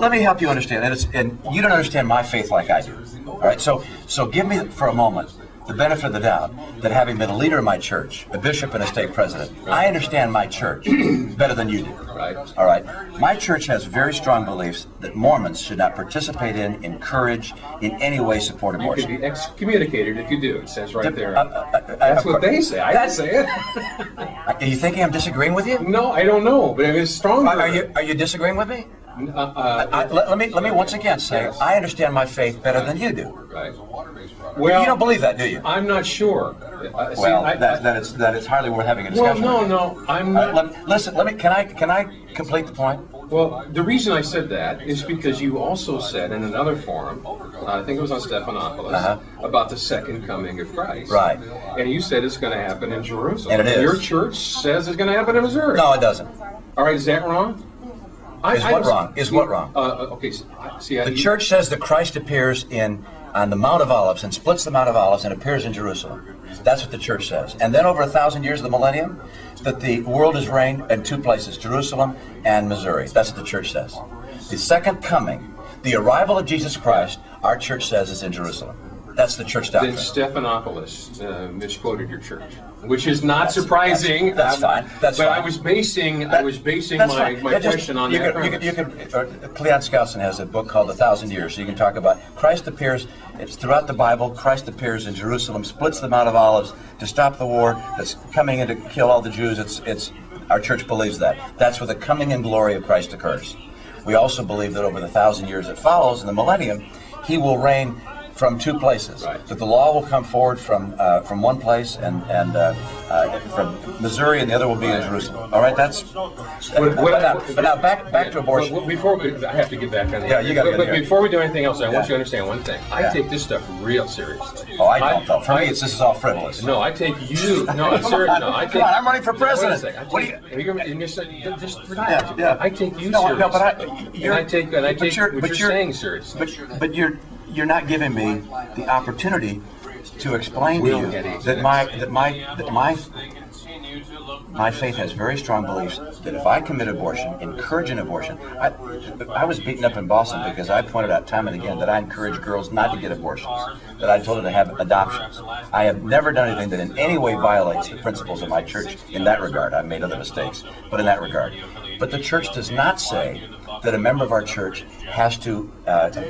let me help you understand. And you don't understand my faith like I do. All right. So give me for a moment the benefit of the doubt that having been a leader in my church, a bishop and a stake president, I understand my church better than you do. Right. All right. My church has very strong beliefs that Mormons should not participate in, encourage, in any way support abortion. You could be excommunicated if you do. It says right there. That's what they say. I didn't say it. Are you thinking I'm disagreeing with you? No, I don't know, but it's strong. Are you disagreeing with me? Let me once again say, yes. I understand my faith better than you do. Right. Well, you don't believe that, do you? I'm not sure. That it's hardly worth having a discussion. Well, no, I'm not. Listen, can I complete the point? Well, the reason I said that is because you also said in another forum, I think it was on Stephanopoulos, about the second coming of Christ. Right. And you said it's going to happen in Jerusalem. And it is. Your church says it's going to happen in Missouri. No, it doesn't. All right, is that wrong? Is what wrong? Okay, see, the church says that Christ appears on the Mount of Olives and splits the Mount of Olives and appears in Jerusalem. That's what the church says. And then over 1,000 years of the millennium, that the world is reigned in two places, Jerusalem and Missouri. That's what the church says. The second coming, the arrival of Jesus Christ, our church says is in Jerusalem. That's the church doctrine. Then Stephanopoulos misquoted your church, which is not surprising. That's fine. That's but fine. I was basing my question on that premise. Cleon Skousen has a book called 1,000 Years, so you can talk about Christ appears. It's throughout the Bible. Christ appears in Jerusalem, splits the Mount of Olives to stop the war that's coming in to kill all the Jews. It's our church believes that. That's where the coming in glory of Christ occurs. We also believe that over the 1,000 years that follows in the millennium, he will reign from two places. Right. That the law will come forward from one place and from Missouri, and the other will be in Jerusalem. All right, that's. But now back to abortion. I have to get back on that. Yeah, you got to get But before we do anything else, I want you to understand one thing. I take this stuff real seriously. Oh, I don't though. For me, this is all frivolous. No, I take you. No, sir. No, I take. Come on, I'm running for president. What do you? Just relax. Yeah. I take you seriously. No, but I take what you're saying seriously. But you're not giving me the opportunity to explain to you that my faith has very strong beliefs that if I commit abortion, encourage an abortion, I was beaten up in Boston because I pointed out time and again that I encourage girls not to get abortions, that I told them to have adoptions. I have never done anything that in any way violates the principles of my church in that regard. I've made other mistakes, but in that regard. But the church does not say that a member of our church has to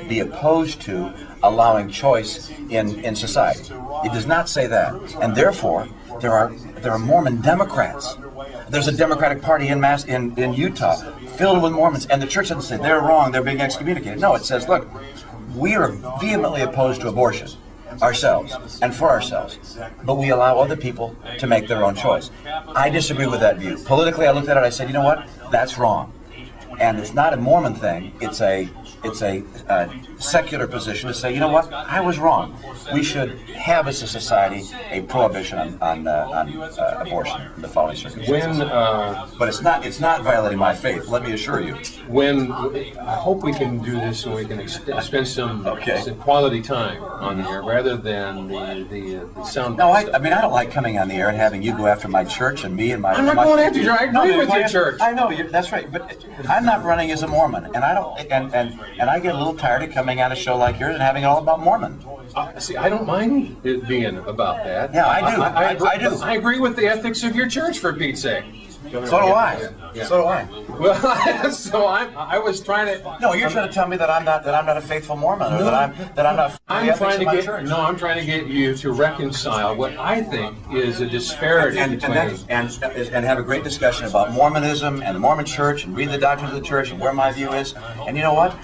be opposed to allowing choice in society. It does not say that, and therefore there are Mormon Democrats. There's a Democratic Party in Utah filled with Mormons, and the church doesn't say they're wrong, they're being excommunicated. No, it says, look, we are vehemently opposed to abortion ourselves and for ourselves, but we allow other people to make their own choice. I disagree with that view. Politically, I looked at it, I said, you know what, that's wrong. And it's not a Mormon thing, it's a secular position to say, you know what, I was wrong. We should have as a society a prohibition on abortion in the following circumstances. But it's not violating my faith, let me assure you. I hope we can do this so we can spend some quality time on the air rather than the sound. No, I don't like coming on the air and having you go after my church and me and my. I'm not going after you. I agree with your church. I know that's right, but I'm not running as a Mormon, and I don't, and I get a little tired of coming on a show like yours and having it all about Mormon. See, I don't mind it being about that. Yeah, I do. I do. I agree with the ethics of your church, for Pete's sake. So do I. Yeah. So do I. Well, so I was trying to. No, you're trying to tell me that I'm not a faithful Mormon, or that I'm not. I'm trying to get you to reconcile what I think is a disparity and have a great discussion about Mormonism and the Mormon Church, and read the doctrines of the church and where my view is. And you know what?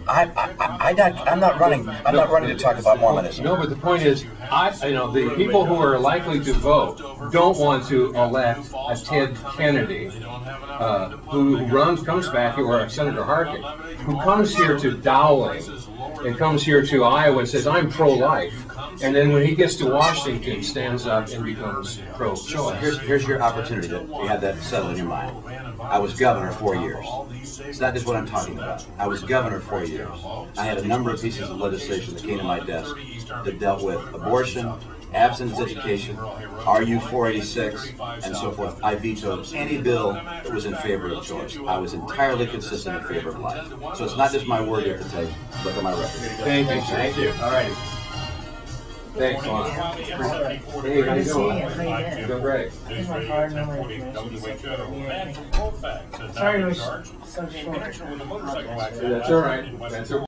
I'm not running to talk about Mormonism. No, but the point is, the people who are likely to vote don't want to elect a Ted Kennedy who comes back, or Senator Harkin, who comes here to Dowling and comes here to Iowa and says, I'm pro-life. And then when he gets to Washington, stands up and becomes pro-choice. Here's your opportunity to have that settled in your mind. I was governor 4 years. It's not just what I'm talking about. I was governor 4 years. I had a number of pieces of legislation that came to my desk that dealt with abortion abstinence education, RU 486, and so forth. I vetoed any bill that was in favor of choice. I was entirely consistent in favor of life. So it's not just my word you have to take. Look at my record. Thank you. Thank you. All right. Thanks a lot. Hey, how you doing? You're doing great. Here's my card number information. Sorry it was so short. That's all right. That's okay.